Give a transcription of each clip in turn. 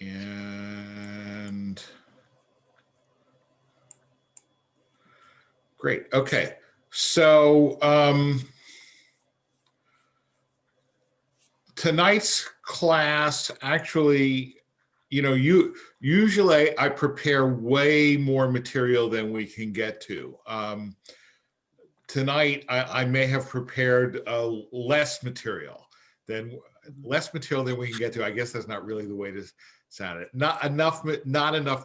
And great. Okay. So tonight's class actually, usually I prepare way more material than we can get to. Tonight I may have prepared less material than we can get to. I guess that's not really the way to sound it. Not enough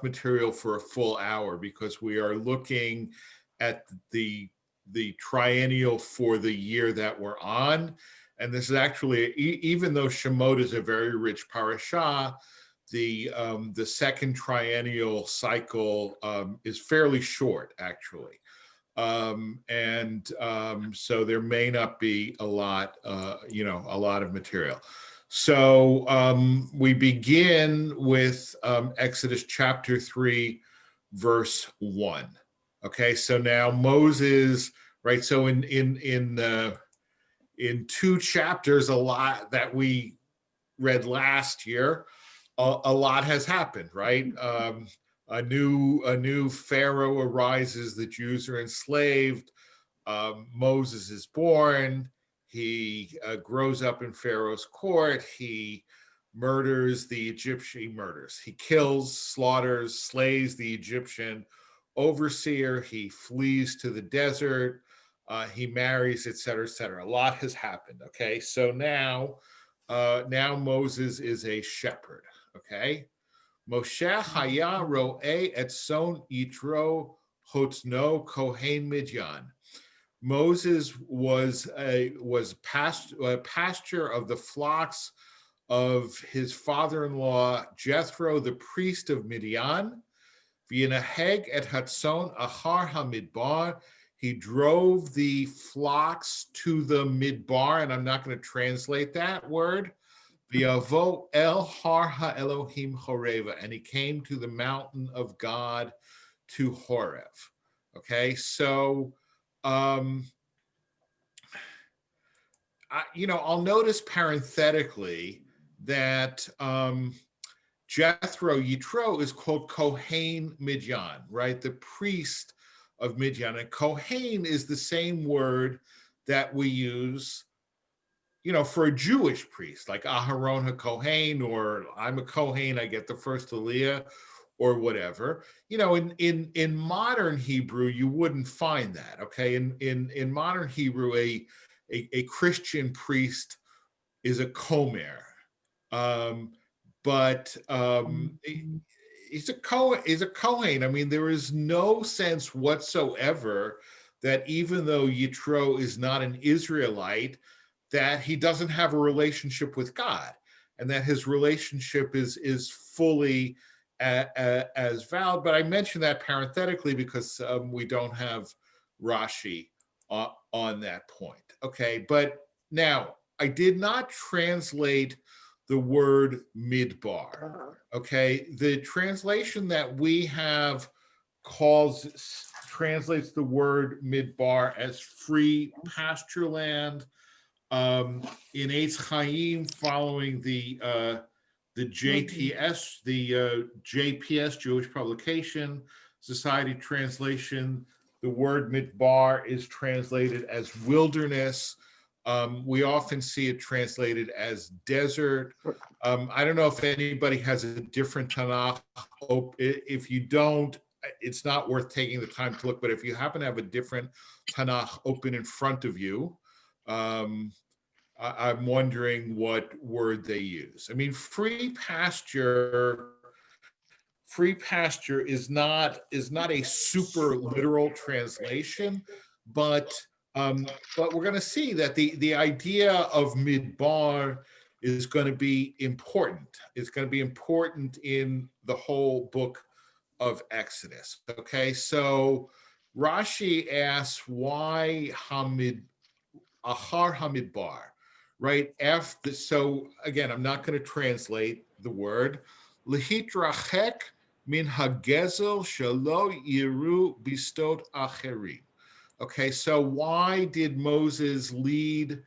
material for a full hour, because we are looking at the triennial for the year that we're on. And this is actually, even though Shemot is a very rich parashah, the second triennial cycle is fairly short, actually. So there may not be a lot of material. So we begin with Exodus chapter 3, verse 1. Okay, so now Moses, right? So in two chapters, a lot that we read last year, a lot has happened, right? A new Pharaoh arises. The Jews are enslaved. Moses is born. He grows up in Pharaoh's court. He murders the Egyptian. He kills, slaughters, slays the Egyptian overseer. He flees to the desert. He marries, etc., etc. A lot has happened. Okay, so now Moses is a shepherd. Okay. Moshe haya ro'eh et son yitro hotno kohen Midyan. Moses was pasture of the flocks of his father-in-law Jethro, the priest of Midian. V'yinaheg et hatson achar hamidbar. He drove the flocks to the midbar, and I'm not going to translate that word. V'yavo el har ha'elohim Horeva, and he came to the mountain of God, to Horeb. Okay, so I'll notice parenthetically that Jethro, Yitro, is called Kohen Midyan, right? The priest of Midyan. And Kohen is the same word that we use, for a Jewish priest, like Aharon HaKohen, or I'm a Kohen, I get the first Aliyah, or whatever. In modern Hebrew, you wouldn't find that. Okay, in modern Hebrew, a Christian priest is a Komer, but he's a Kohen. I mean, there is no sense whatsoever that even though Yitro is not an Israelite, that he doesn't have a relationship with God, and that his relationship is fully as valid. But I mention that parenthetically because we don't have Rashi on that point. Okay, but now I did not translate the word midbar. Okay, the translation that we have translates the word midbar as free pasture land. In Eitz Chaim, following the JTS, the JPS, Jewish Publication Society translation, the word midbar is translated as wilderness. We often see it translated as desert. I don't know if anybody has a different Tanakh. If you don't, it's not worth taking the time to look, but if you happen to have a different Tanakh open in front of you, I'm wondering what word they use. I mean, free pasture is not a super literal translation, but we're going to see that the idea of midbar is going to be important. It's going to be important in the whole book of Exodus. Okay, so Rashi asks, why Ahar Hamidbar, right? So again, I'm not going to translate the word. Lehitrachek min hagezel shelo yiru bistot acherim. Okay, so why did Moses lead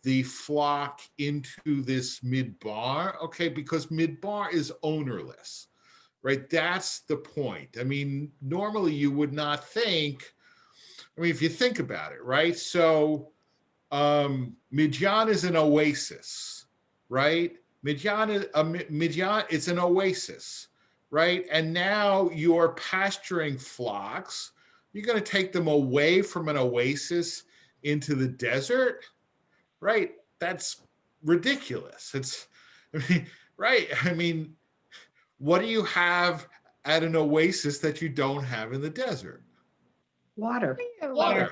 the flock into this midbar, okay, because midbar is ownerless, right? That's the point. I mean, normally you would not think, I mean, if you think about it, right? So Midian is an oasis, right? Midian, it's an oasis, right? And now you're pasturing flocks. You're going to take them away from an oasis into the desert, right? That's ridiculous. I mean, right? I mean, what do you have at an oasis that you don't have in the desert? Water. Water,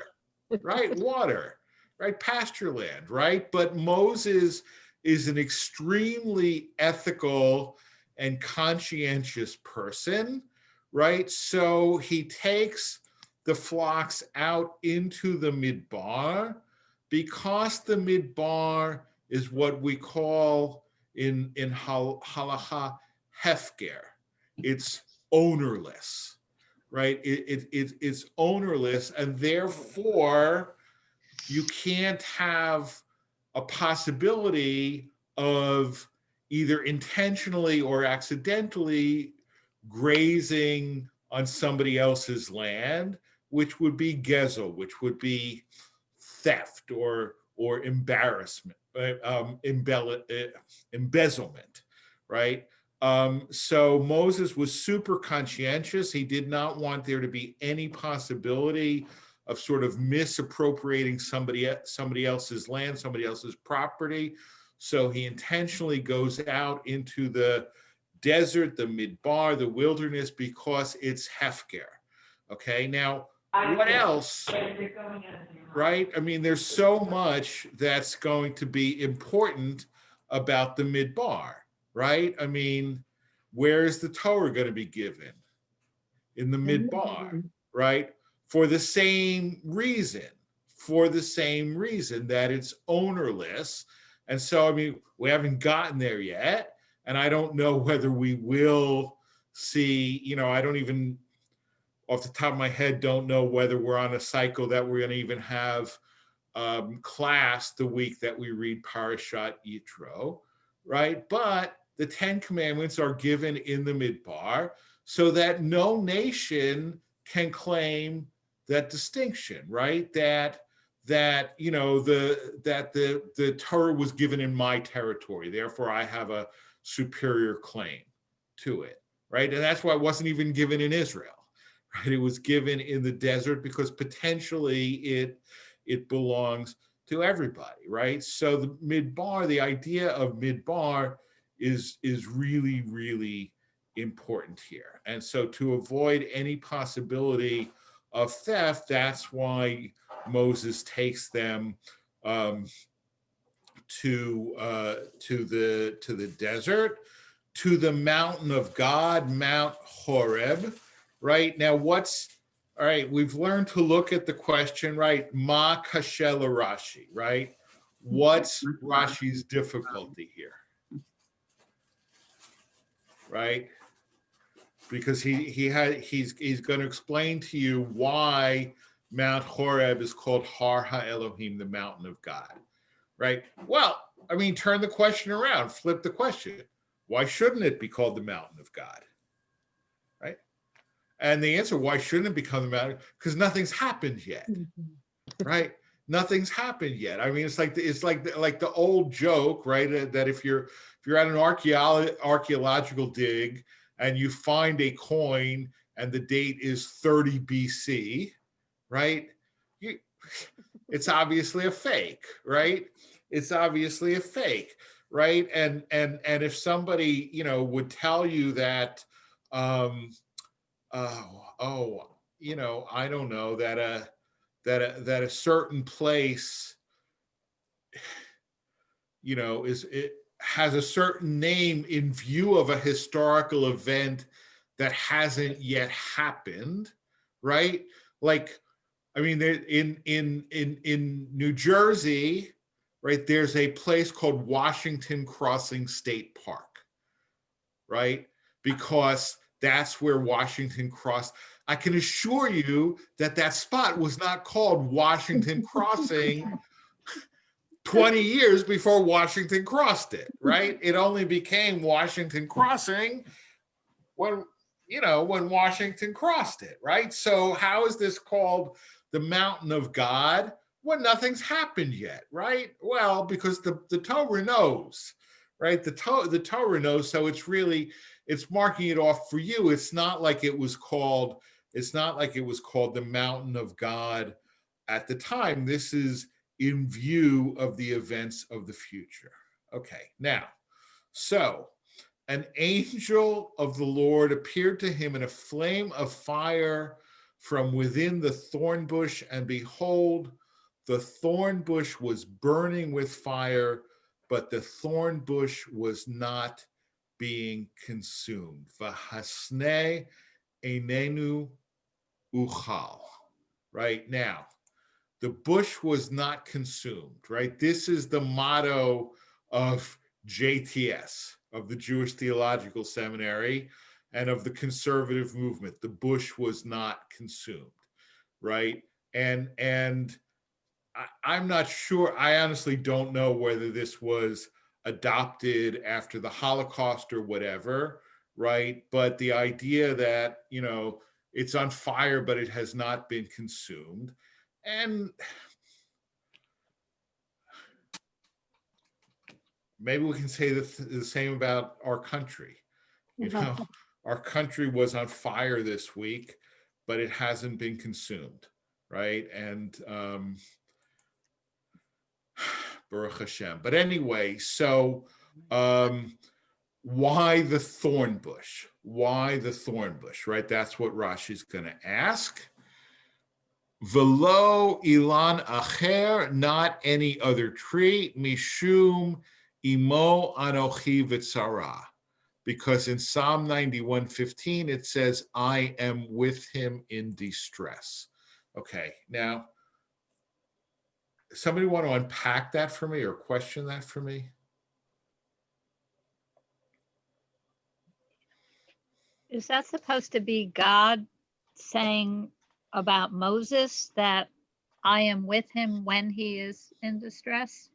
right? Water, right? Pasture land, right? But Moses is an extremely ethical and conscientious person, right? So he takes the flocks out into the midbar because the midbar is what we call in halacha hefker. It's ownerless, right? It's ownerless, and therefore you can't have a possibility of either intentionally or accidentally grazing on somebody else's land, which would be gezel, which would be theft or embarrassment, embezzlement, right? So Moses was super conscientious. He did not want there to be any possibility of sort of misappropriating somebody else's land, somebody else's property. So he intentionally goes out into the desert, the midbar, the wilderness, because it's hefker. Okay, now what else? Right? I mean, there's so much that's going to be important about the midbar, right? I mean, where is the Torah going to be given? In the midbar, right? For the same reason that it's ownerless. And so, I mean, we haven't gotten there yet. And I don't know whether we will see, you know, I don't even, off the top of my head, don't know whether we're on a cycle that we're going to even have class the week that we read Parashat Yitro, right? But the 10 Commandments are given in the midbar so that no nation can claim that distinction, right? That you know the Torah was given in my territory, therefore I have a superior claim to it, right? And that's why it wasn't even given in Israel, right? It was given in the desert because potentially it belongs to everybody, right? So the midbar, the idea of midbar is really, really important here. And so to avoid any possibility of theft, that's why Moses takes them to the desert, to the mountain of God, Mount Horeb, right? Now all right, we've learned to look at the question, right? Ma kashel Rashi, right? What's Rashi's difficulty here? Right? Because he's going to explain to you why Mount Horeb is called Har HaElohim, the mountain of God, right? Well, I mean, turn the question around, flip the question. Why shouldn't it be called the mountain of God, right? And the answer, why shouldn't it become the mountain? Because nothing's happened yet, right? Nothing's happened yet. I mean, it's like the old joke, right? That if you're at an archaeological dig and you find a coin and the date is 30 BC, right? It's obviously a fake, right? It's obviously a fake, right? And if somebody, you know, would tell you that, you know, I don't know, that a certain place, you know, it has a certain name in view of a historical event that hasn't yet happened, right? Like, I mean, in New Jersey, right, there's a place called Washington Crossing State Park, right? Because that's where Washington crossed. I can assure you that spot was not called Washington Crossing 20 years before Washington crossed it, right? It only became Washington crossing when Washington crossed it, right? So how is this called the mountain of God when nothing's happened yet, right? Well, because the Torah knows, right? The Torah knows, so it's marking it off for you. It's not like it was called the mountain of God at the time. This is in view of the events of the future. Okay, now, so an angel of the Lord appeared to him in a flame of fire from within the thorn bush, and behold, the thorn bush was burning with fire, but the thorn bush was not being consumed. Vahasne einenu uchal. Right now, the bush was not consumed, right? This is the motto of JTS, of the Jewish Theological Seminary, and of the conservative movement. The bush was not consumed, right? And I'm not sure, I honestly don't know whether this was adopted after the Holocaust or whatever, right? But the idea that, it's on fire, but it has not been consumed. And maybe we can say the same about our country. Our country was on fire this week, but it hasn't been consumed, right? And Baruch Hashem. But anyway, so why the thorn bush? Why the thorn bush, right? That's what Rashi's going to ask. Velo ilan acher, not any other tree, mishum imo anochi v'tzara. Because in Psalm 91:15, it says, I am with him in distress. Okay, now, somebody want to unpack that for me or question that for me? Is that supposed to be God saying about Moses that I am with him when he is in distress?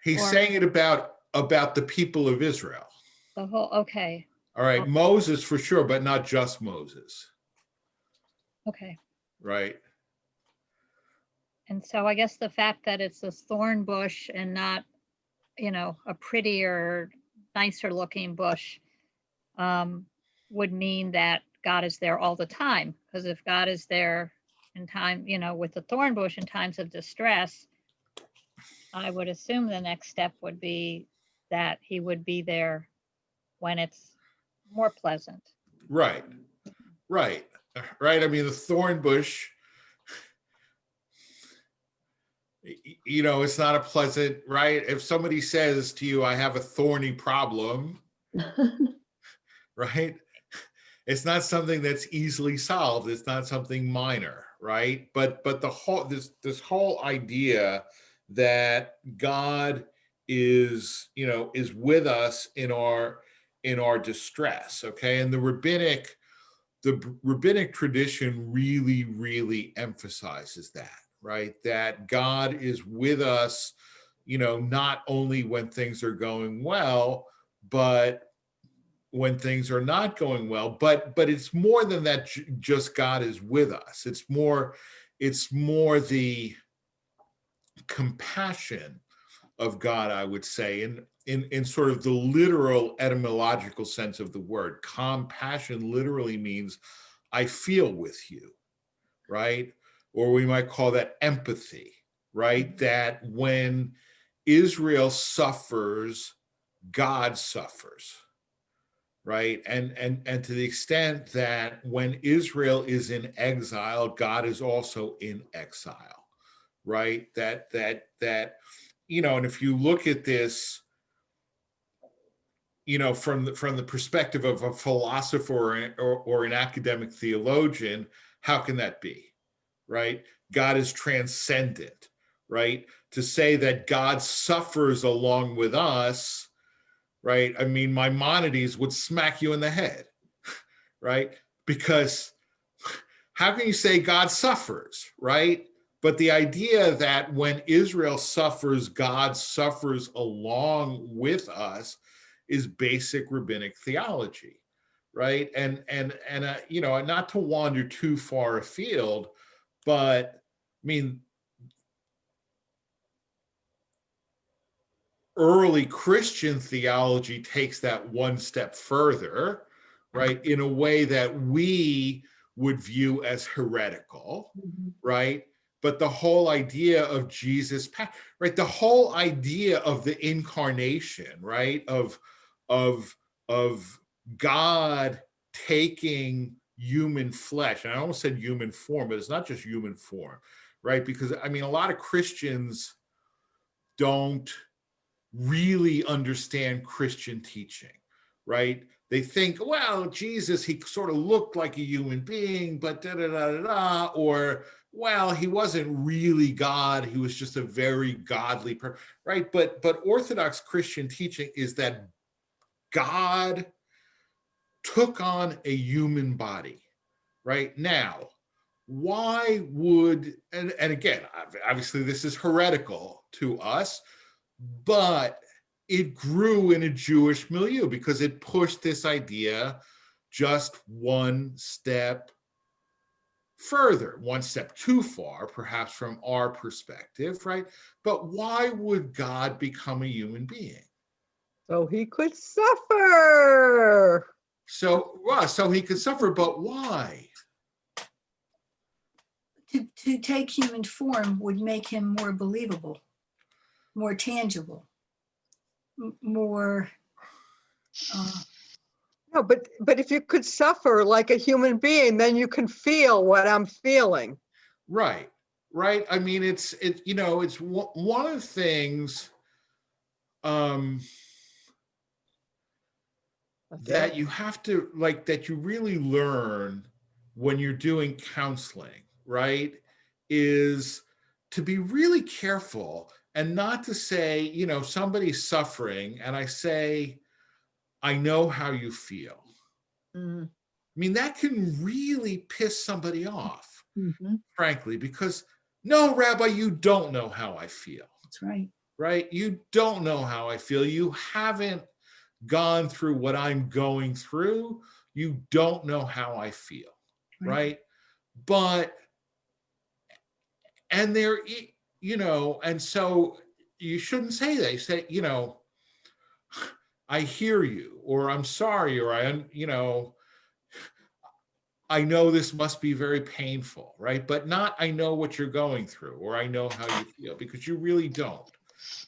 He's saying it about the people of Israel. The whole, okay. All right, okay. Moses for sure, but not just Moses. Okay. Right. And so I guess the fact that it's a thorn bush and not, a prettier, nicer looking bush would mean that God is there all the time. Because if God is there in time, with the thorn bush in times of distress, I would assume the next step would be that he would be there when it's more pleasant. Right. I mean, the thorn bush, it's not a pleasant, right? If somebody says to you, I have a thorny problem, right? It's not something that's easily solved. It's not something minor, right? But the whole, this whole idea that God is with us in our distress, okay? And the rabbinic tradition really emphasizes that, right? That God is with us, not only when things are going well, but when things are not going well. But it's more than that. Just God is with us. It's more the compassion of God, I would say, in sort of the literal etymological sense of the word. Compassion literally means I feel with you, right? Or we might call that empathy, right? That when Israel suffers, God suffers, right? And to the extent that when Israel is in exile, God is also in exile, right? That and if you look at this, from the perspective of a philosopher or an academic theologian, how can that be, right? God is transcendent, right? To say that God suffers along with us, right? I mean, Maimonides would smack you in the head, right? Because how can you say God suffers, right? But the idea that when Israel suffers, God suffers along with us is basic rabbinic theology, right? And you know, not to wander too far afield, but I mean, early Christian theology takes that one step further, right? In a way that we would view as heretical, right? But the whole idea of Jesus, right? The whole idea of the incarnation, right? Of God taking human flesh. And I almost said human form, but it's not just human form, right? Because I mean, a lot of Christians don't really understand Christian teaching, right? They think, well, Jesus, he sort of looked like a human being, but da da da da da, or well, he wasn't really God. He was just a very godly person, right? But Orthodox Christian teaching is that God took on a human body, right? Now, why would, and again, obviously this is heretical to us, but it grew in a Jewish milieu because it pushed this idea just one step further, one step too far, perhaps from our perspective, right? But why would God become a human being? So he could suffer. So, well, so he could suffer, but why? To take human form would make him more believable, more tangible, more. No, but if you could suffer like a human being, then you can feel what I'm feeling. Right, right. I mean, it's you know, it's one of the things that you have to like, that you really learn when you're doing counseling, right, is to be really careful and not to say, you know, somebody's suffering and I say, I know how you feel. Mm. I mean, that can really piss somebody off, Mm-hmm. frankly, because no, Rabbi, you don't know how I feel. That's right. Right? You don't know how I feel. You haven't gone through what I'm going through. You don't know how I feel. Right? But, and there, you know, and so you shouldn't say that. You say, you know, I hear you, or I'm sorry, or you know, I know this must be very painful, right? But not, I know what you're going through, or I know how you feel, because you really don't,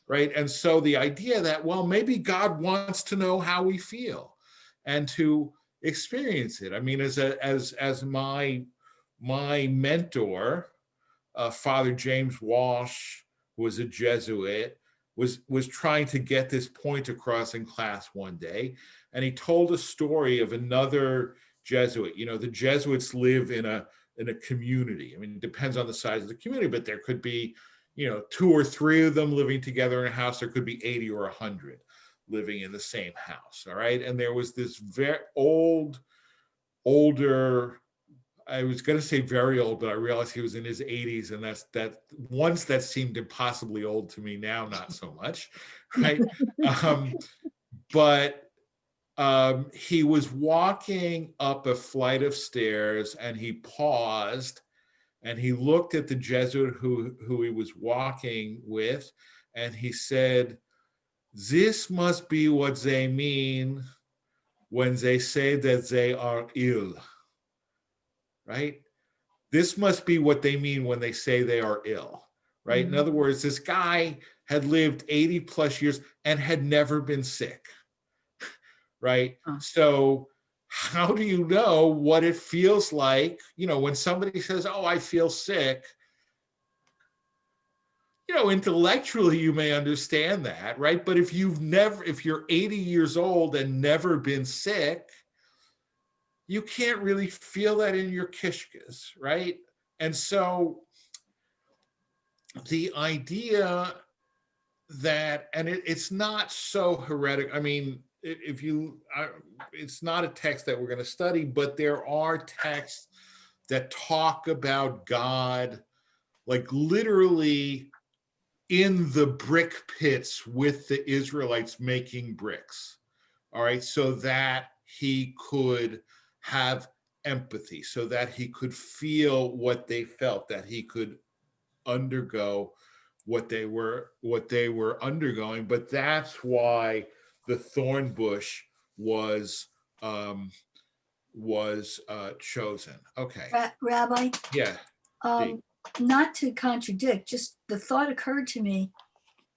right? And so the idea that, well, maybe God wants to know how we feel and to experience it. I mean, as my mentor, Father James Walsh, who was a Jesuit, was trying to get this point across in class one day, and he told a story of another Jesuit. You know, the Jesuits live in a community. I mean, it depends on the size of the community, but there could be, you know, 2 or 3 of them living together in a house. There could be 80 or 100 living in the same house. All right, and there was this very older. I was going to say very old, but I realized he was in his 80s, and that once that seemed impossibly old to me. Now, not so much, right? But he was walking up a flight of stairs, and he paused, and he looked at the Jesuit who he was walking with, and he said, "This must be what they mean when they say that they are ill." Right? This must be what they mean when they say they are ill, right? In other words, this guy had lived 80 plus years and had never been sick, right? So how do you know what it feels like, you know, when somebody says, oh, I feel sick? You know, intellectually you may understand that, right? But if you're 80 years old and never been sick, you can't really feel that in your kishkas, right? And so the idea that, and it's not so heretic. I mean, it's not a text that we're going to study, but there are texts that talk about God like literally in the brick pits with the Israelites making bricks. All right, so that he could have empathy, so that he could feel what they felt, that he could undergo what they were undergoing. But that's why the thorn bush was chosen. Okay. Rabbi, Yeah. not to contradict, just the thought occurred to me,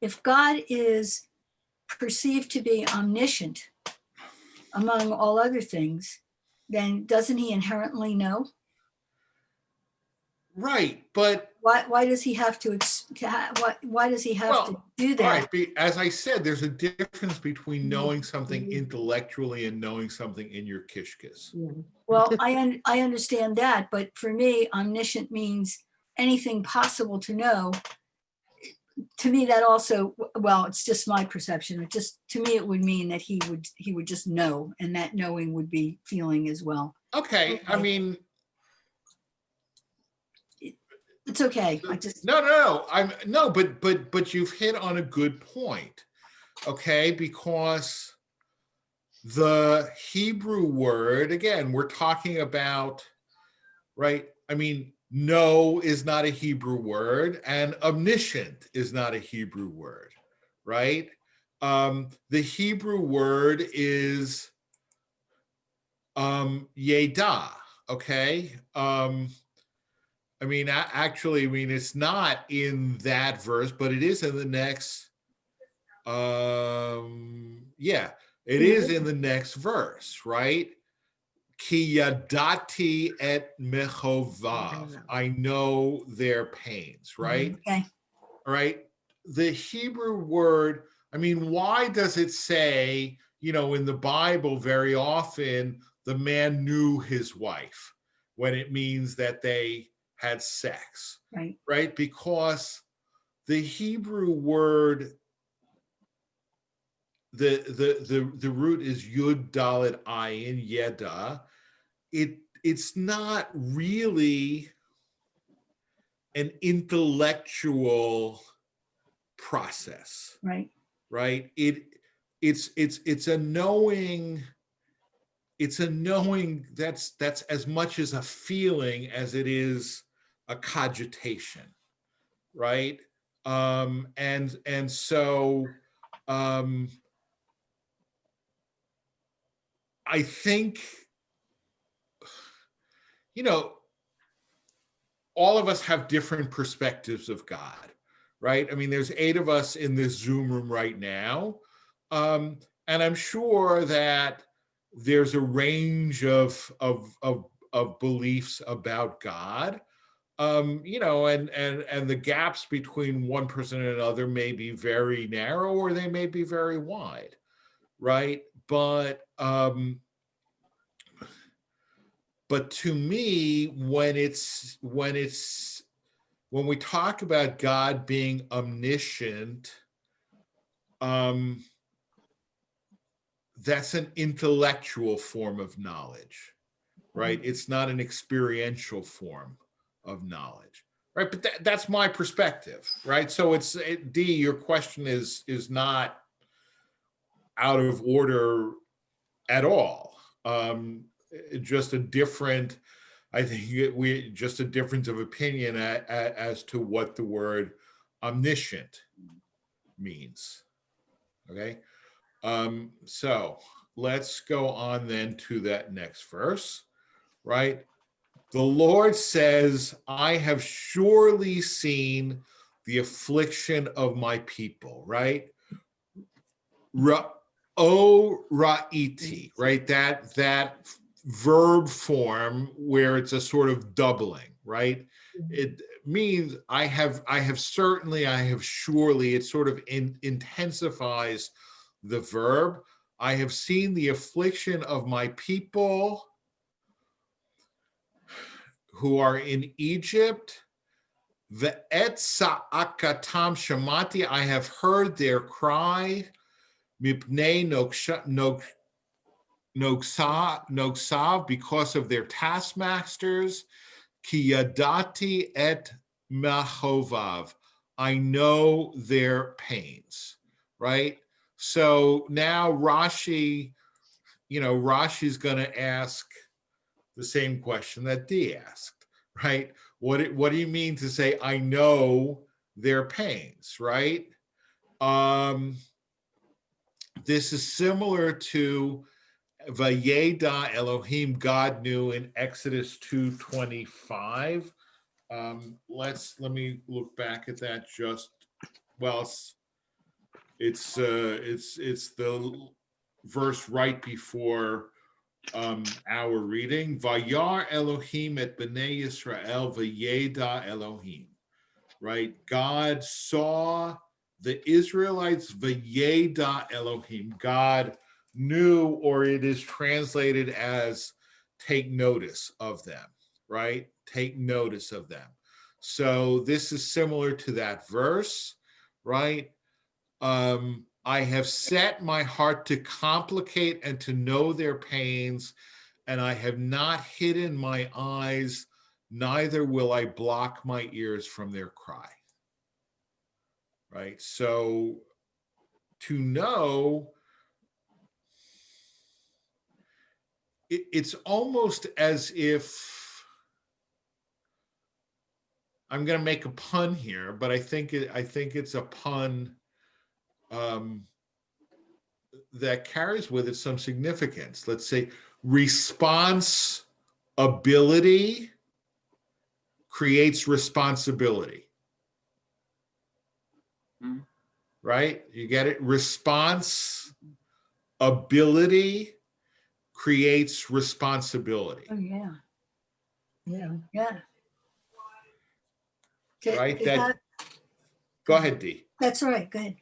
if God is perceived to be omniscient among all other things, then doesn't he inherently know? Right, but Why does he have to why does he have to do that? right. As I said, there's a difference between knowing something intellectually and knowing something in your kishkis. Well, I understand that, but for me, omniscient means anything possible to know. To me, that also, well, it's just my perception. It just, to me, it would mean that he would just know, and that knowing would be feeling as well. Okay, I mean, it's okay. But you've hit on a good point. Okay, because the Hebrew word, again, we're talking about, right? I mean, no is not a Hebrew word, and omniscient is not a Hebrew word, right? The Hebrew word is yeda, okay? I mean, actually, I mean, it's not in that verse, but it is in the next, yeah, it is in the next verse, right? Ki yadati et mechovav. I know their pains, right? Okay. All right. The Hebrew word, I mean, why does it say, you know, in the Bible very often the man knew his wife when it means that they had sex, right? Because the Hebrew word, the root is yud dalet ayin yeda. It's not really an intellectual process, right? It's a knowing. It's a knowing that's as much as a feeling as it is a cogitation, right? And so I think, you know, all of us have different perspectives of God, right? I mean, there's 8 of us in this Zoom room right now, and I'm sure that there's a range of beliefs about God. You know, and the gaps between one person and another may be very narrow or they may be very wide, right? But to me, when we talk about God being omniscient, that's an intellectual form of knowledge, right? It's not an experiential form of knowledge, right? But that's my perspective, right? So D, your question is not out of order at all. Just a different, I think just a difference of opinion as to what the word omniscient means. Okay. So let's go on then to that next verse, right? The Lord says, I have surely seen the affliction of my people, right? Ra'iti, right? That verb form where it's a sort of doubling, right? It means I have certainly, I have surely, it sort of intensifies the verb. I have seen the affliction of my people who are in Egypt. Ve'et sa'akatam shamati, I have heard their cry. Mipnei nogsav, because of their taskmasters. Ki yadati et machovav. I know their pains, right? So now Rashi, Rashi's going to ask the same question that Dee asked, right? What do you mean to say, I know their pains, right? This is similar to Vayeda Elohim, God knew in Exodus 2:25. Let me look back at that it's the verse right before our reading. Vayar Elohim et bnei Yisrael vayeda Elohim. Right? God saw the Israelites vayeda Elohim. God knew, or it is translated as take notice of them, right? Take notice of them. So this is similar to that verse, right? I have set my heart to complicate and to know their pains, and I have not hidden my eyes, neither will I block my ears from their cry. Right? So to know, it's almost as if, I'm going to make a pun here, but I think it's a pun that carries with it some significance. Let's say response ability creates responsibility. Right? You get it? Response ability creates responsibility. Oh, yeah. Yeah. Yeah. Right? Is that- Go ahead, Dee. That's right. Go ahead.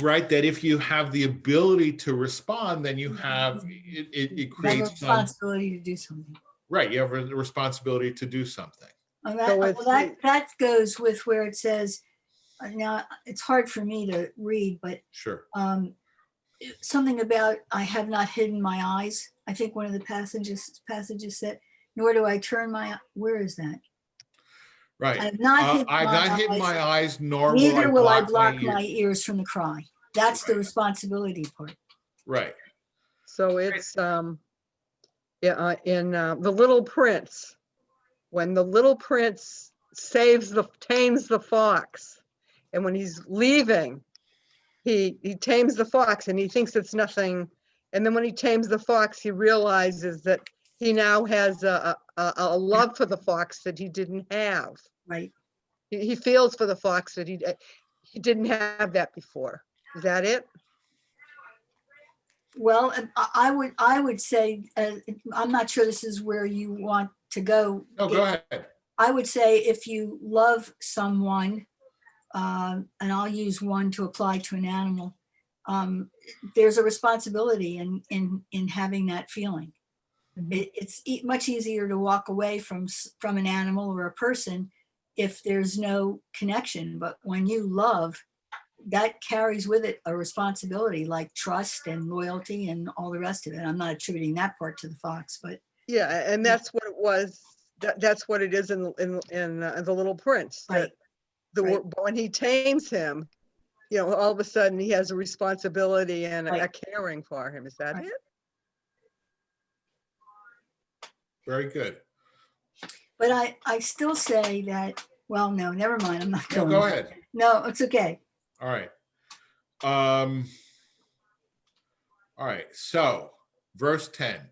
Right? That if you have the ability to respond, then you have it You have a creates some, responsibility to do something. right? You have a responsibility to do something. Oh, So that, it's well, that goes with where it says, now it's hard for me to read, but Sure. something about I have not hidden my eyes. I think one of the passages said, nor do I turn my, where is that? Right. I have not hidden I've my not hidden eyes, my eyes, nor neither will I block my my ears. ears from the cry. That's the Right. responsibility part. Right. So it's in The Little Prince, when the little prince tames the fox, and when he's leaving, he tames the fox and he thinks it's nothing, and then when he tames the fox, he realizes that he now has a love for the fox that he didn't have. Right. He feels for the fox that he didn't have that before. Is that it? Well, I would say, I'm not sure this is where you want to go. No, go ahead. I would say if you love someone, and I'll use one to apply to an animal, there's a responsibility in having that feeling. It's much easier to walk away from an animal or a person if there's no connection. But when you love, that carries with it a responsibility, like trust and loyalty and all the rest of it. I'm not attributing that part to the fox, but Yeah, and that's what it was. That's what it is in The Little Prince. right. But when he tames him, all of a sudden he has a responsibility and a Right. caring for him. Is that Right. it? Very good. But I still say that, well, no, never mind. I'm not No, going. go ahead. No, it's okay. All right. All right. So, verse 10.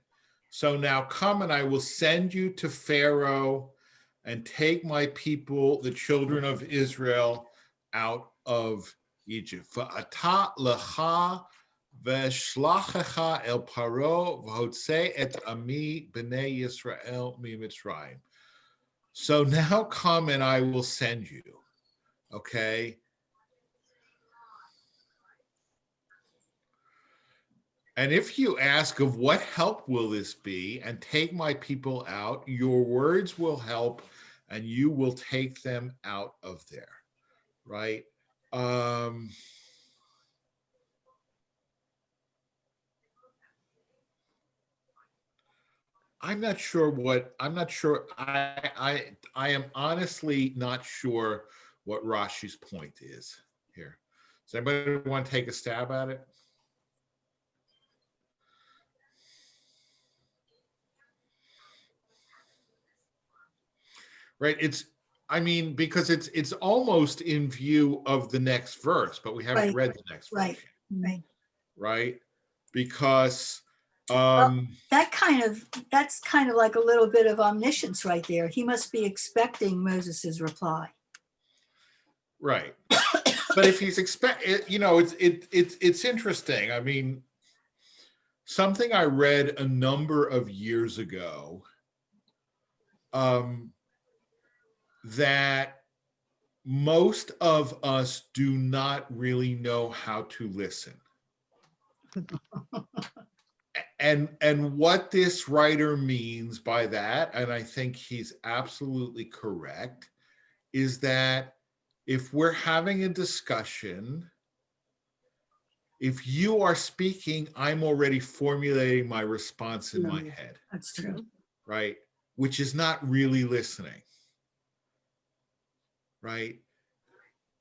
So now come and I will send you to Pharaoh and take my people, the children of Israel, out of Egypt. Va'ata lecha v'shlachecha el paro v'hotzei et ami b'nei Yisrael miMitzrayim. So now come and I will send you. Okay. And if you ask, of what help will this be, and take my people out, your words will help, and you will take them out of there, right? I'm not sure. I am honestly not sure what Rashi's point is here. Does anybody want to take a stab at it? Right. Because it's almost in view of the next verse, but we haven't Right, read the next verse right, yet, right. right? Because Well, that's kind of like a little bit of omniscience right there. He must be expecting Moses's reply. right. But if he's it's interesting. I mean, something I read a number of years ago, that most of us do not really know how to listen. And what this writer means by that, and I think he's absolutely correct, is that if we're having a discussion, if you are speaking, I'm already formulating my response in my head, That's true. right? Which is not really listening, right?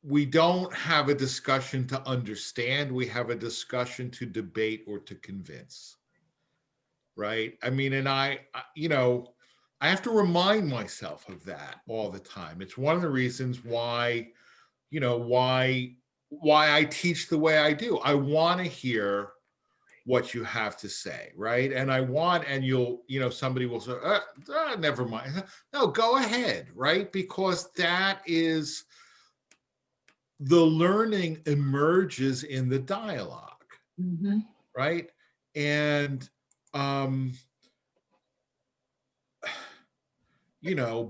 We don't have a discussion to understand. We have a discussion to debate or to convince, right? I mean, and I have to remind myself of that all the time. It's one of the reasons why I teach the way I do. I want to hear what you have to say, right? And somebody will say, never mind. No, go ahead, right? Because that is, the learning emerges in the dialogue, right? And,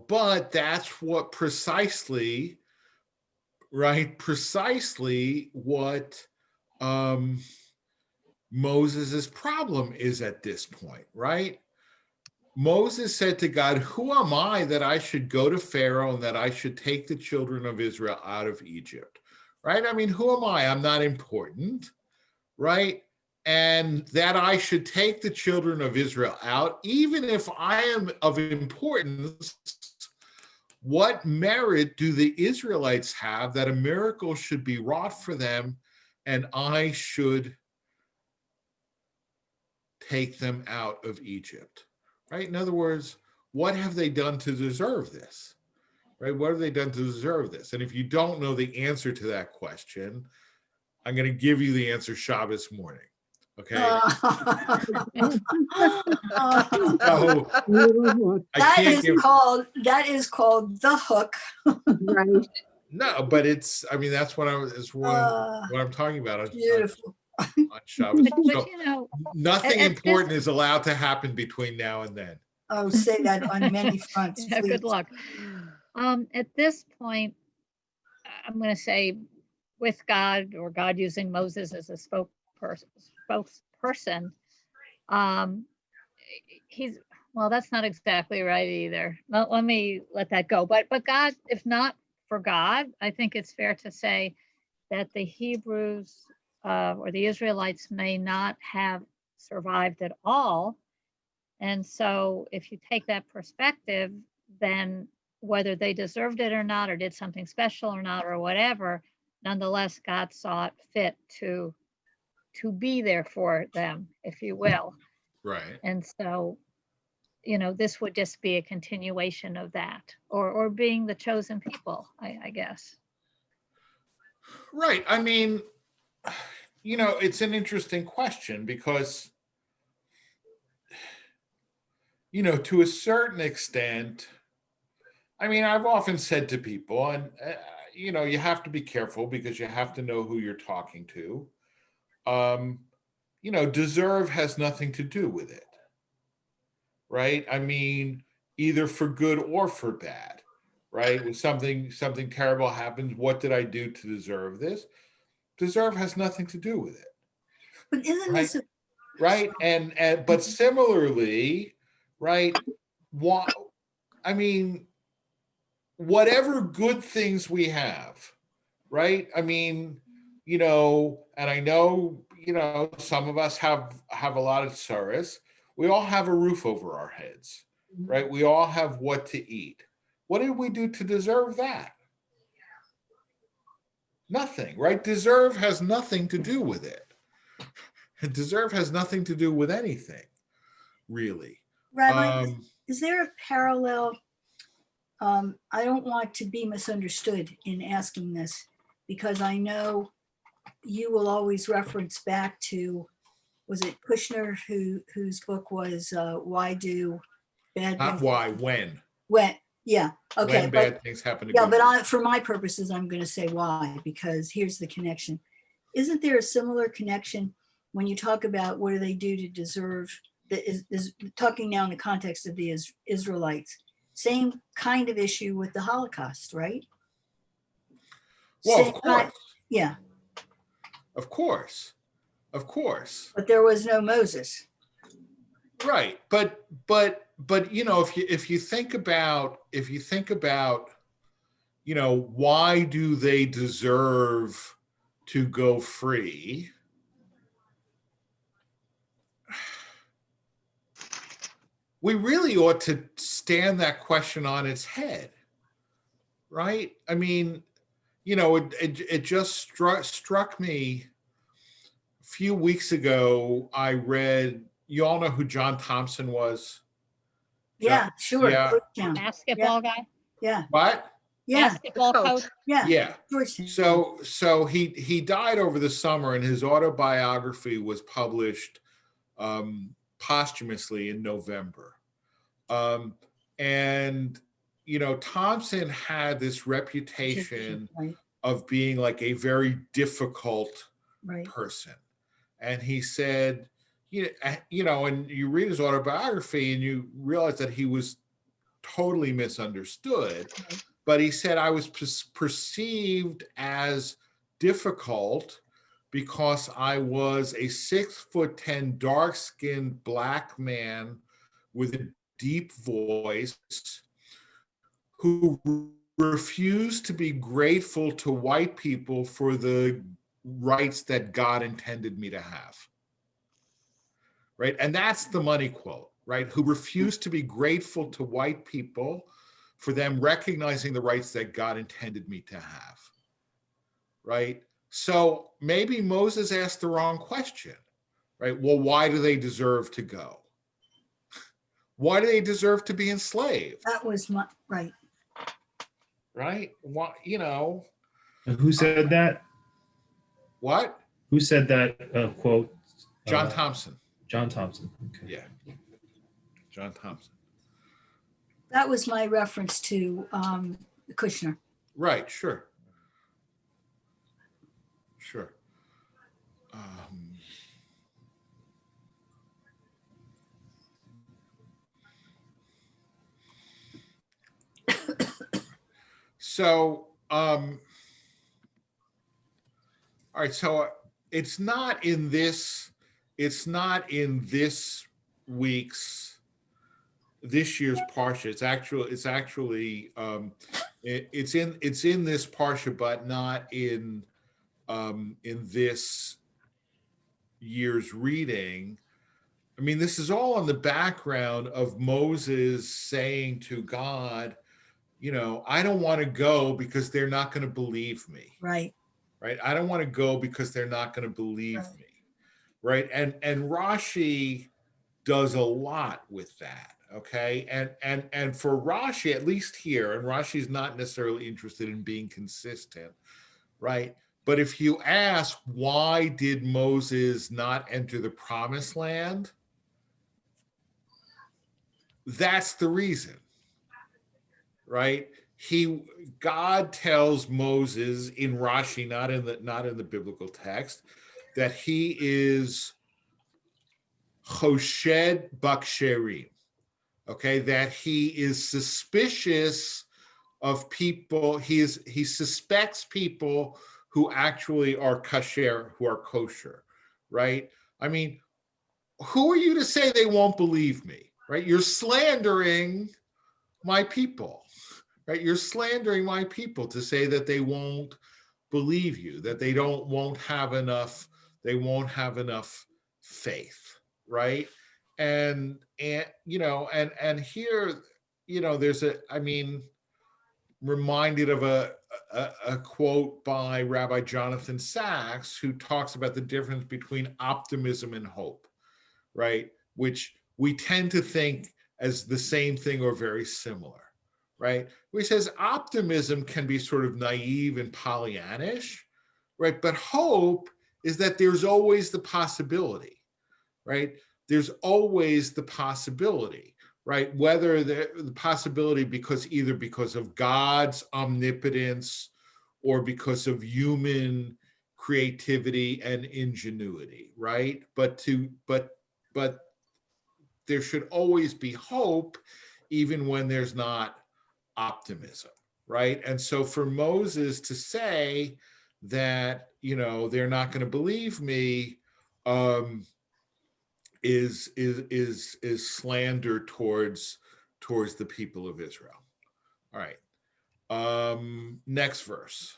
but that's what precisely what Moses's problem is at this point, right? Moses said to God, who am I that I should go to Pharaoh and that I should take the children of Israel out of Egypt, right? I mean, who am I? I'm not important, right? And that I should take the children of Israel out, even if I am of importance, what merit do the Israelites have that a miracle should be wrought for them and I should take them out of Egypt, right? In other words, what have they done to deserve this, right? What have they done to deserve this? And if you don't know the answer to that question, I'm going to give you the answer Shabbos morning, okay? So that is called the hook. Right. No, but that's what I'm talking about. Beautiful. On Shabbos. But So nothing important is allowed to happen between now and then. Oh, say that on many fronts, Yeah, please. good luck. At this point, I'm going to say, with God, or God using Moses as a spokesperson, that's not exactly right either. Let me let that go. But God, if not for God, I think it's fair to say that the Hebrews or the Israelites may not have survived at all. And so if you take that perspective, then whether they deserved it or not, or did something special or not, or whatever, nonetheless, God saw it fit to be there for them, if you will. Right. And so, this would just be a continuation of that, or being the chosen people, I guess. Right. I mean, it's an interesting question because, to a certain extent, I mean, I've often said to people, and, you have to be careful because you have to know who you're talking to. Deserve has nothing to do with it. Right? I mean, either for good or for bad, right? When something terrible happens, what did I do to deserve this? Deserve has nothing to do with it. But isn't right? this Right? And but similarly, right? Whatever good things we have, right? I mean, and I know, some of us have a lot of sorrows. We all have a roof over our heads, right? We all have what to eat. What did we do to deserve that? Nothing, right? Deserve has nothing to do with it. Deserve has nothing to do with anything, really. Rabbi, is there a parallel? I don't want to be misunderstood in asking this, because I know you will always reference back to, was it Kushner whose book was Why Do Bad Not Things? why, when. When, yeah, okay. When But bad things happen to yeah, good but for my purposes, I'm going to say why, because here's the connection. Isn't there a similar connection when you talk about what do they do to deserve, is talking now in the context of the Israelites, same kind of issue with the Holocaust, right? Well, Same of course, yeah, of course, of course. but there was no Moses. Right, but you know, if you think about, you know, why do they deserve to go free? We really ought to stand that question on its head, right? I mean, you know, it just struck me a few weeks ago. I read, you all know who John Thompson was? Yeah, sure. Yeah. Georgetown. Basketball guy, Yeah, What? yeah, basketball coach. yeah. Yeah. Georgetown. So he died over the summer, and his autobiography was published posthumously in November. And you know, Thompson had this reputation Right, of being like a very difficult right. person, and he said, you know, and you read his autobiography and you realize that he was totally misunderstood. Right. But he said, I was perceived as difficult because I was a 6'10", dark-skinned black man with a deep voice who refused to be grateful to white people for the rights that God intended me to have. Right? And that's the money quote, right? Who refused to be grateful to white people for them recognizing the rights that God intended me to have. Right? So maybe Moses asked the wrong question, right? Well, why do they deserve to go? Why do they deserve to be enslaved? That was my, right. Right? Why, you know, And who said that? what? Who said that quote? John Thompson. John Thompson. Okay. Yeah. John Thompson. That was my reference to Kushner. Right, sure. Sure. So, all right, so it's not in this week's, this year's parsha. It's actually it's in this parsha, but not in this year's reading. I mean, this is all on the background of Moses saying to God, you know, I don't want to go because they're not going to believe me. Right. Right. I don't want to go because they're not going to believe Right. me. Right. And Rashi does a lot with that. Okay. And for Rashi, at least here, and Rashi's not necessarily interested in being consistent. Right. But if you ask, why did Moses not enter the promised land? That's the reason. Right? God tells Moses in Rashi, not in the biblical text, that he is choshed baksherim. Okay, that he is suspicious of people. He suspects people who actually are kasher, who are kosher. Right? I mean, who are you to say they won't believe me? Right? You're slandering my people. Right? You're slandering my people to say that they won't believe you, that they won't have enough faith, right? and here, there's reminded of a quote by Rabbi Jonathan Sachs, who talks about the difference between optimism and hope, right? Which we tend to think as the same thing or very similar, right? Which says optimism can be sort of naive and Pollyannish, right? But hope is that there's always the possibility, right? There's always the possibility, right? Whether the possibility either because of God's omnipotence or because of human creativity and ingenuity, right? But there should always be hope, even when there's not optimism, right? And so for Moses to say that, they're not going to believe me, is slander towards the people of Israel. All right. Next verse.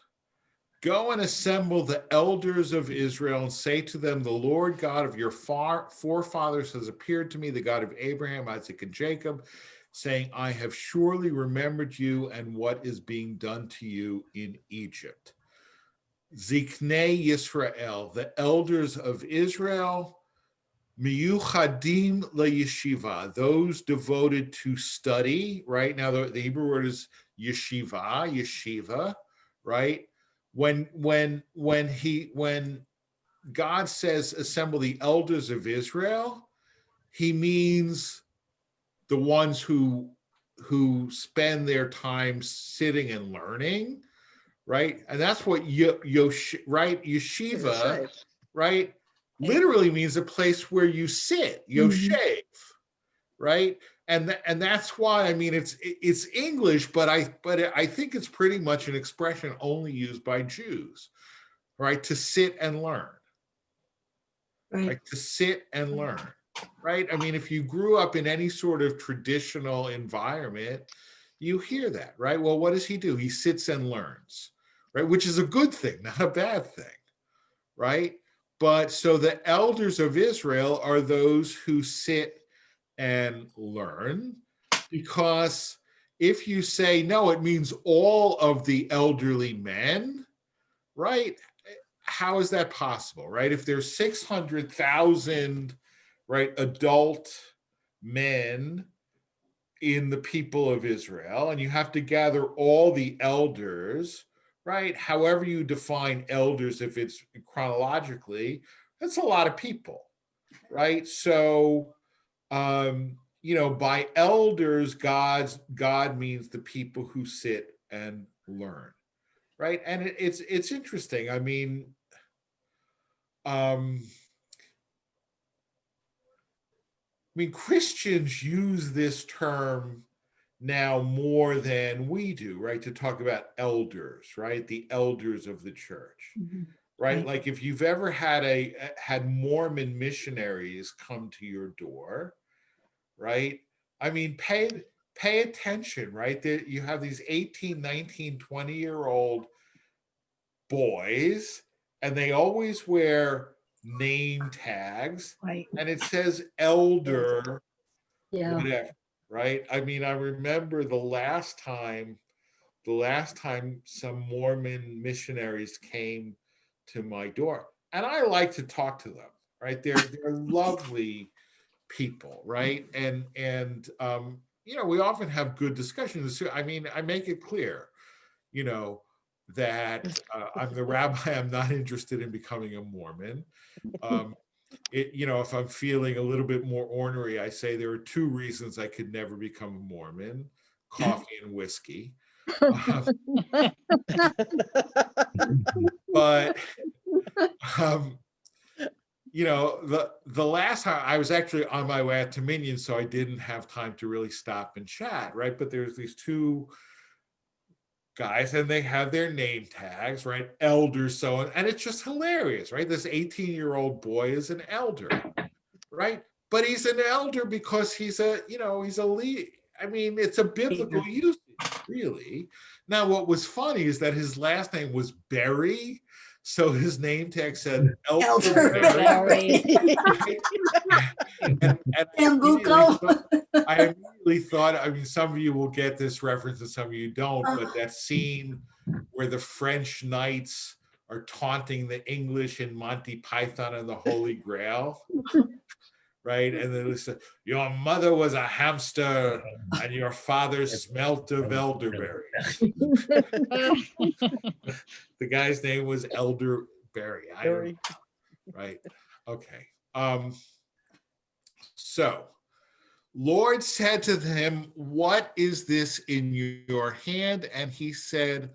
Go and assemble the elders of Israel and say to them, the Lord God of your forefathers has appeared to me, the God of Abraham, Isaac, and Jacob, saying, I have surely remembered you and what is being done to you in Egypt. Ziknei Yisrael, the elders of Israel, Miyuchadim leYeshiva, those devoted to study, right? Now the Hebrew word is yeshiva, right? When God says assemble the elders of Israel, he means the ones who spend their time sitting and learning, right? And that's what yeshiva, right? Literally means a place where you sit, yoshev, right? And that's why, it's English, but I think it's pretty much an expression only used by Jews, right? To sit and learn, right? To sit and learn, right? If you grew up in any sort of traditional environment, you hear that, right? Well, what does he do? He sits and learns, right? Which is a good thing, not a bad thing, right? But so the elders of Israel are those who sit and learn, because if you say, no, it means all of the elderly men, right? How is that possible, right? If there's 600,000, right, adult men in the people of Israel, and you have to gather all the elders, right? However you define elders, if it's chronologically, that's a lot of people, right? So, by elders, God means the people who sit and learn, right? And it's interesting. Christians use this term now more than we do, right? To talk about elders, right? The elders of the church, right? Right. Like if you've ever had Mormon missionaries come to your door, right? Pay attention, right? There you have these 18, 19, 20-year-old boys, and they always wear name tags, Right. and it says elder, Yeah. whatever, right? I remember the last time some Mormon missionaries came to my door, and I like to talk to them, right? They're lovely people, right? And we often have good discussions. I make it clear, that I'm the rabbi. I'm not interested in becoming a Mormon. If I'm feeling a little bit more ornery, I say there are two reasons I could never become a Mormon: coffee and whiskey. But the last time I was actually on my way out to Minion, so I didn't have time to really stop and chat, right? But there's these two guys, and they have their name tags, right? Elders, and it's just hilarious, right? This 18-year-old boy is an elder, right? But he's an elder because he's a lead. It's a biblical usage, really. Now, what was funny is that his last name was Berry. So his name tag said Elderberry. elderberry. And I Sambuco. immediately thought, I mean, some of you will get this reference and some of you don't, but that scene where the French knights are taunting the English in Monty Python and the Holy Grail, right? And then it's your mother was a hamster and your father smelt of elderberries. The guy's name was Elderberry. I don't know. Right. Okay. So Lord said to him, what is this in your hand? And he said,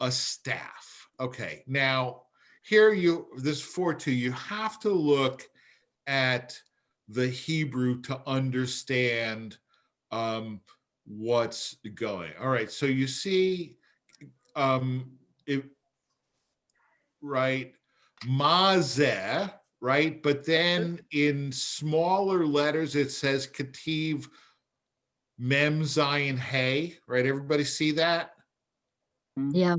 a staff. Okay. Now here this 4:2, you have to look at the Hebrew to understand what's going. All right. So you see it, right? Mazeh, right? But then in smaller letters, it says Kativ Mem Zion Hey, right? Everybody see that? Yeah.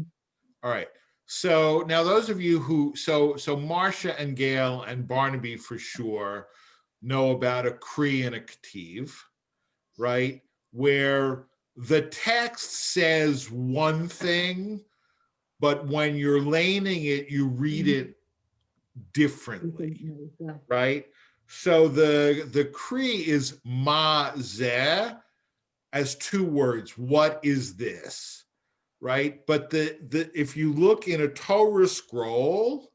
All right. So now those of you who, so Marcia and Gail and Barnaby for sure know about a Kri and a Kativ, right? Where the text says one thing, but when you're laning it, you read it differently, right? So the Kri is mazeh as two words. What is this, right? But the if you look in a Torah scroll,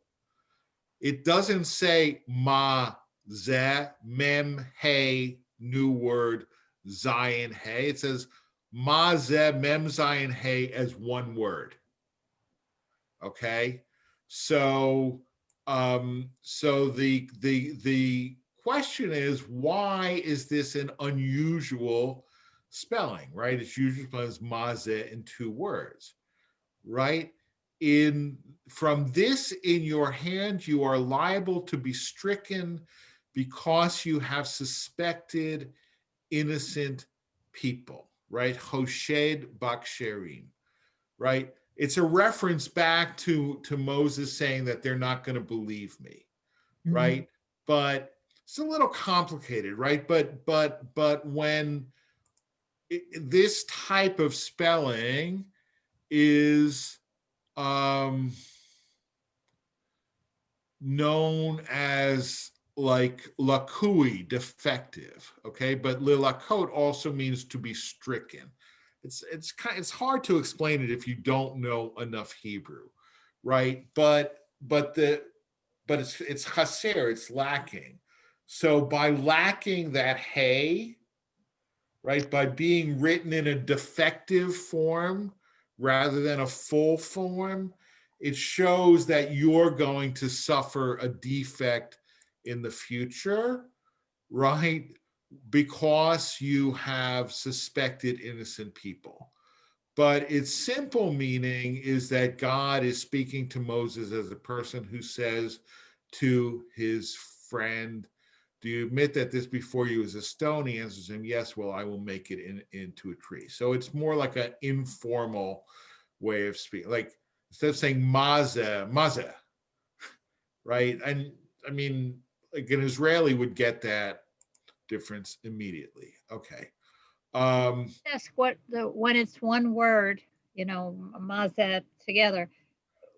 it doesn't say mazeh mem hey new word zion hey. It says mazeh mem zion hey as one word. Okay, so the question is, why is this an unusual spelling, right? It's usually spelled as mazeh in two words, right? From this in your hand, you are liable to be stricken because you have suspected innocent people, right? Hoshed baksherin, right? It's a reference back to Moses saying that they're not going to believe me, right? But it's a little complicated, right? But when this type of spelling is known as like lakui, defective, okay? But lilakot also means to be stricken. It's hard to explain it if you don't know enough Hebrew, right? But it's chaser, it's lacking. So by lacking that hey, right, by being written in a defective form rather than a full form, it shows that you're going to suffer a defect in the future, right? Because you have suspected innocent people. But its simple meaning is that God is speaking to Moses as a person who says to his friend, do you admit that this before you is a stone? He answers him, yes, well, I will make it into a tree. So it's more like an informal way of speaking. Like instead of saying mazeh, right? And I mean, like an Israeli would get that difference immediately. Okay. Ask when it's one word, mazet together,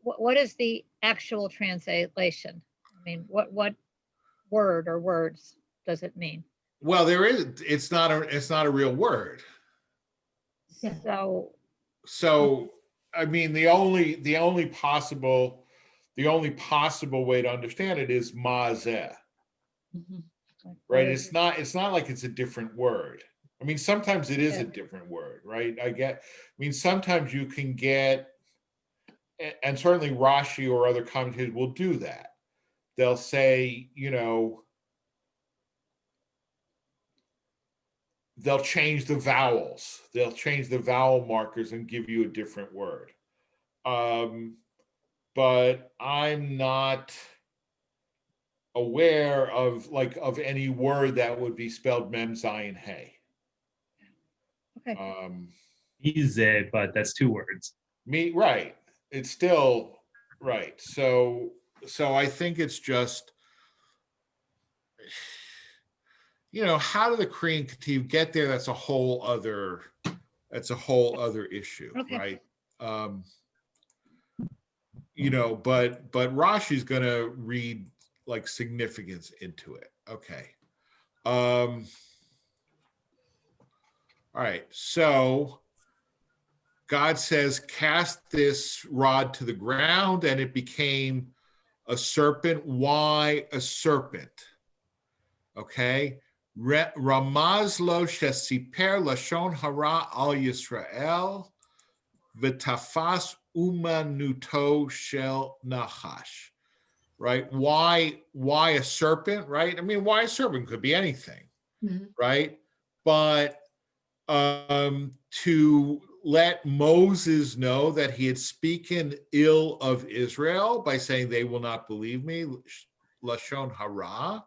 what is the actual translation? I mean, what word or words does it mean? Well, it's not a real word. So I mean, the only possible way to understand it is mazeh, right? It's not like it's a different word. I mean, sometimes it is a different word, right? Sometimes you can get, and certainly Rashi or other commentators will do that. They'll say, they'll change the vowels. They'll change the vowel markers and give you a different word. But I'm not aware of any word that would be spelled mem zion hey. okay. Izeh, but that's two words. Right. It's still Right. So I think it's just, how do the Korean Kativ get there? That's a whole other issue, Okay. right? But Rashi's gonna read like significance into it. Okay. All right. So God says, cast this rod to the ground, and it became a serpent. Why a serpent? Okay. Ramaz lo shesiper lashon hara al Yisrael v'tafas umanuto shel nachash. Right? Why a serpent? Right? I mean, why a serpent? Could be anything, right? But to let Moses know that he had spoken ill of Israel by saying they will not believe me, lashon hara.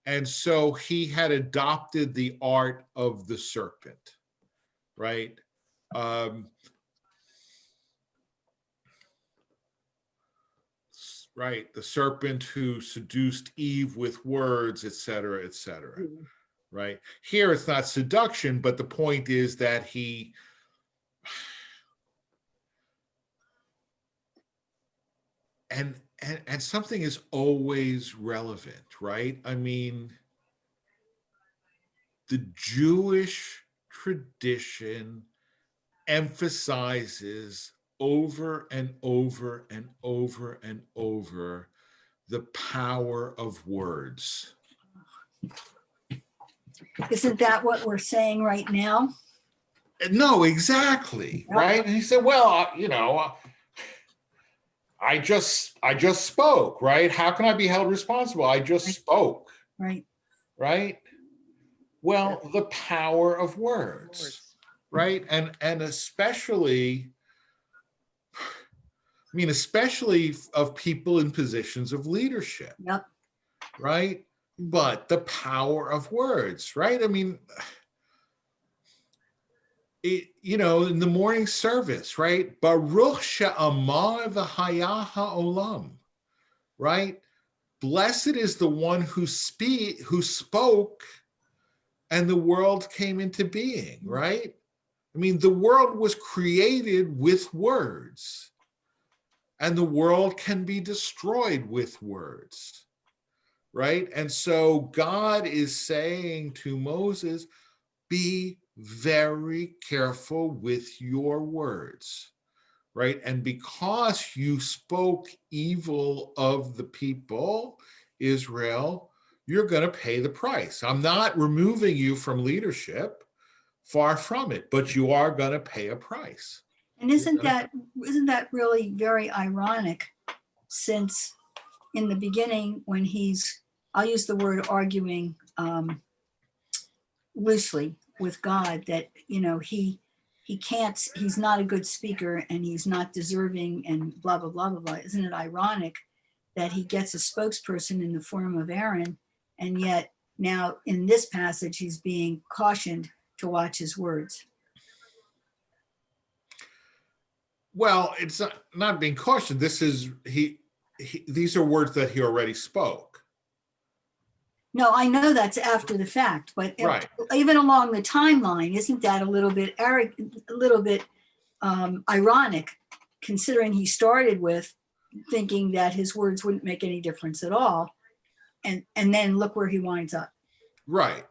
And so he had adopted the art of the serpent, right? Right, the serpent who seduced Eve with words, et cetera, right? Here it's not seduction, but the point is that and something is always relevant, right? I mean, the Jewish tradition emphasizes over and over and over and over the power of words. Isn't that what we're saying right now? No, exactly, right? And he said, well, I just spoke, right? How can I be held responsible? I just spoke. Right. Right? Well, the power of words, right? And especially of people in positions of leadership. Yep. Right? But the power of words, right? I mean, in the morning service, right? Baruch she'amar v'haya ha'olam, right? Blessed is the one who spoke and the world came into being, right? I mean, the world was created with words, and the world can be destroyed with words, right? And so God is saying to Moses, be very careful with your words, right? And because you spoke evil of the people, Israel, you're going to pay the price. I'm not removing you from leadership, far from it, but you are going to pay a price. And isn't that really very ironic, since in the beginning, when I'll use the word arguing loosely with God, that he's not a good speaker and he's not deserving and blah blah blah blah blah. Isn't it ironic that he gets a spokesperson in the form of Aaron, and yet now in this passage he's being cautioned to watch his words? Well, it's not being cautioned. This is these are words that he already spoke. No, I know that's after the fact, but Right. Even along the timeline, isn't that a little bit ironic, considering he started with thinking that his words wouldn't make any difference at all, and then look where he winds up. Right.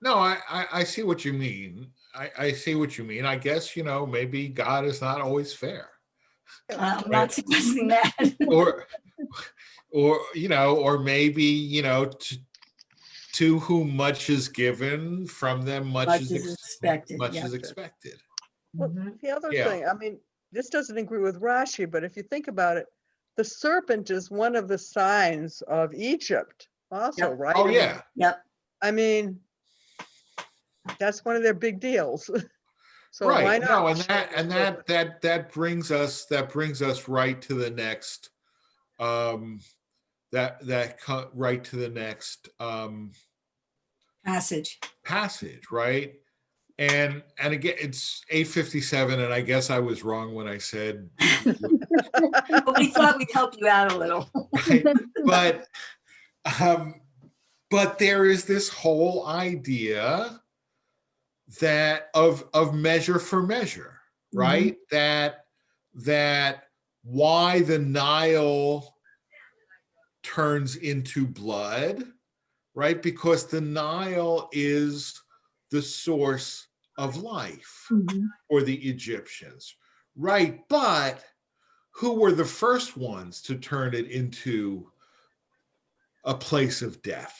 No, I see what you mean. I see what you mean. I guess, maybe God is not always fair. I'm not suggesting that. or maybe, to whom much is given, from them much is expected. Much is expected. Well, the other thing, I mean, this doesn't agree with Rashi, but if you think about it, the serpent is one of the signs of Egypt also, Yep. right? Oh, yeah. Yep. I mean, that's one of their big deals. So right. why not? No, and that brings us right to the next right to the next Passage, right? And again, it's 8:57, and I guess I was wrong when I said, But we thought we'd help you out a little. right? Um, but there is this whole idea that of measure for measure, right? That why the Nile turns into blood, right? Because the Nile is the source of life for the Egyptians, right? But who were the first ones to turn it into a place of death?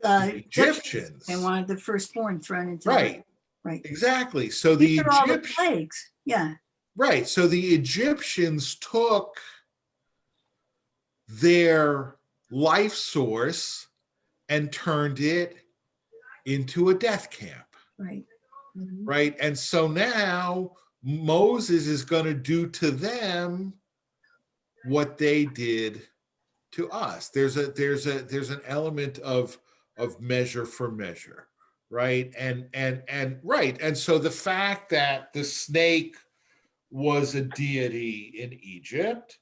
The Egyptians. They wanted the firstborn thrown into Right. Right. Exactly. So These the are all the Egyptians, plagues. Yeah. right. So the Egyptians took their life source and turned it into a death camp. Right. Right. And so now Moses is going to do to them what they did to us. There's an element of measure for measure, right? And right. And so the fact that the snake was a deity in Egypt,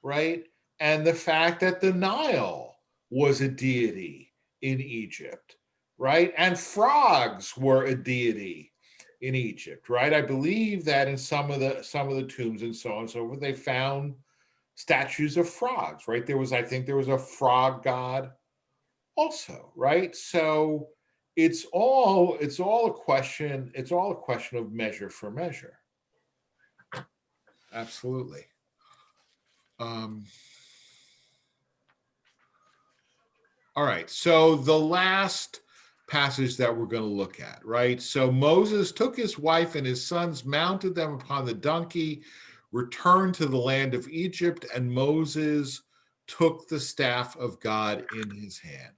right? And the fact that the Nile was a deity in Egypt, right? And frogs were a deity in Egypt, right? I believe that in some of the tombs and so on and so forth, they found statues of frogs, right? I think there was a frog god also, right? So it's all a question of measure for measure. Absolutely. All right, so the last passage that we're going to look at, right? So Moses took his wife and his sons, mounted them upon the donkey, returned to the land of Egypt, and Moses took the staff of God in his hand,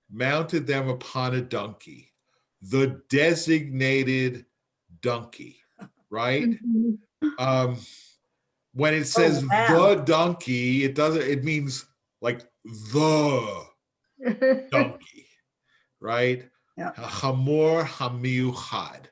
mounted them upon a donkey, the designated donkey, right? When it says the donkey, it means like the donkey, right? Yeah. Hamor hamiuchad,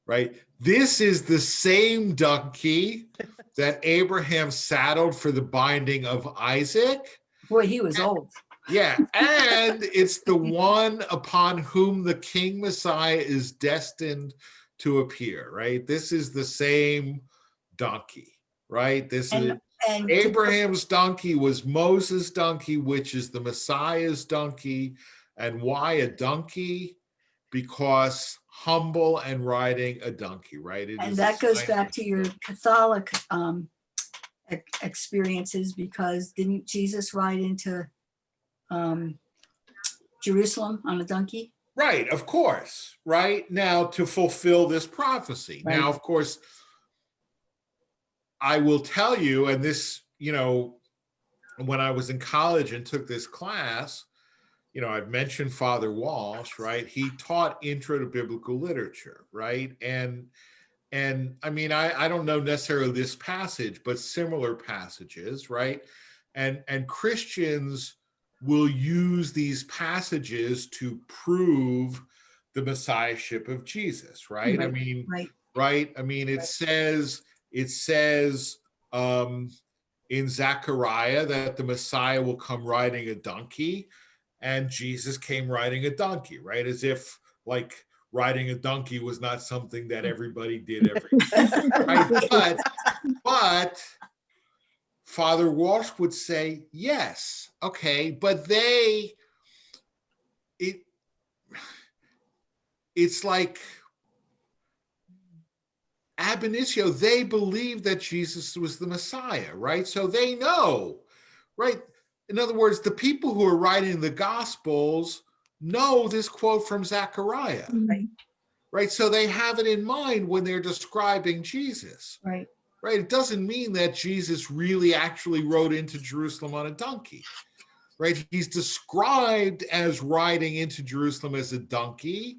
right? This is the same donkey that Abraham saddled for the binding of Isaac. Boy, he was old. Yeah, and it's the one upon whom the King Messiah is destined to appear, right? This is the same donkey, right? And Abraham's donkey was Moses' donkey, which is the Messiah's donkey. And why a donkey? Because humble and riding a donkey, right? And that goes back to your Catholic experiences, because didn't Jesus ride into Jerusalem on a donkey? Right, of course, right? Now, to fulfill this prophecy. Right. Now, of course, I will tell you, and this, when I was in college and took this class, I've mentioned Father Walsh, right? He taught Intro to Biblical Literature, right? And I mean, I don't know necessarily this passage, but similar passages, right? And Christians will use these passages to prove the messiahship of Jesus, right? I mean, right? I mean, it says in Zechariah that the Messiah will come riding a donkey, and Jesus came riding a donkey, right? As if like riding a donkey was not something that everybody did every day, right? But Father Walsh would say, yes, okay, but it's like ab initio, they believe that Jesus was the Messiah, right? So they know, right? In other words, the people who are writing the Gospels know this quote from Zechariah, right? So they have it in mind when they're describing Jesus, right? It doesn't mean that Jesus really actually rode into Jerusalem on a donkey, right? He's described as riding into Jerusalem as a donkey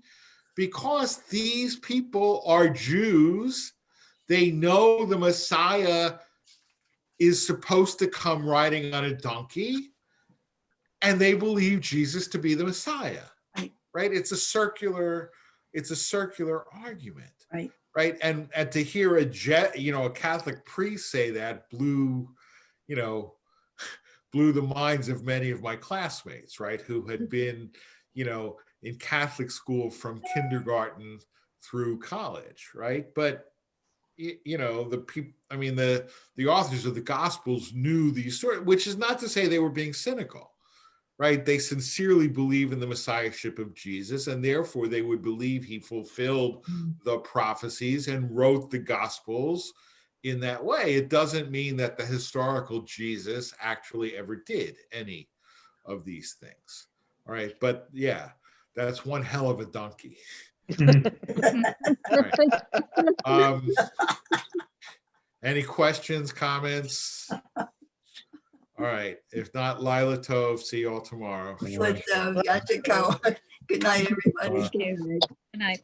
because these people are Jews. They know the Messiah is supposed to come riding on a donkey, and they believe Jesus to be the Messiah, right? It's a circular it's a circular argument. Right. Right. And to hear a Catholic priest say that blew the minds of many of my classmates, right, who had been, in Catholic school from kindergarten through college, right? But the people, I mean, the authors of the Gospels knew these stories, which is not to say they were being cynical, right? They sincerely believe in the messiahship of Jesus, and therefore they would believe he fulfilled the prophecies and wrote the Gospels in that way. It doesn't mean that the historical Jesus actually ever did any of these things. All right. But yeah, that's one hell of a donkey. All right. Any questions, comments? All right. If not, Lila Tov, see you all tomorrow. But, Yachiko, good night, everybody. Thank you. Good night.